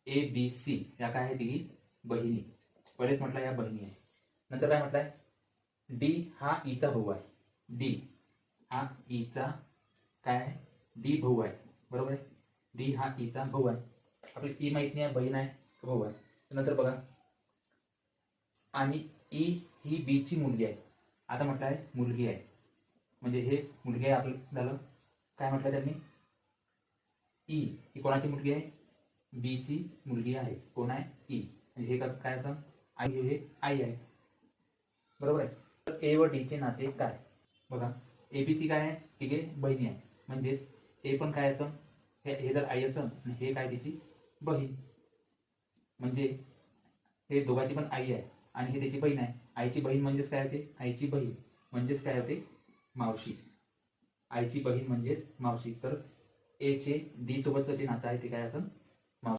A B C या काय आहे ती बहिणी. पहिलेच म्हटलं या बहिणी आहे. नंतर काय म्हटलंय, डी हा ईचा भाऊ आहे. डी हा ईचा काय आहे, डी भाऊ आहे. बरोबर आहे. डी हा ईचा भाऊ आहे. आपली ई माहित नाही आहे, बहीण आहे भाऊ आहे. नंतर बघा, आणि ई ही बी ची मुलगी आहे. आता म्हटलं आहे मुलगी आहे, म्हणजे हे मुलगी आहे आपलं झालं. काय म्हटलं त्यांनी, ई ही कोणाची मुलगी आहे, बी ची मुलगी आहे. कोण आहे, ई. म्हणजे हे कसं काय असं, आई हे आई आहे. बरोबर आहे. तर ए व डी चे नाते काय बघा, एबीसी काय आहे, तिघे बहिणी आहे. म्हणजेच हे पण काय असं, हे जर आई असं आणि हे काय तिची बहीण, म्हणजे हे दोघांची पण आई आहे आणि हे त्याची बहीण आहे. आईची बहीण म्हणजेच काय होते, आईची बहीण म्हणजेच काय होते, मावशी. आईची बहीण म्हणजेच मावशी. तर ए चे डी सोबतचं जे नातं आहे ते काय असं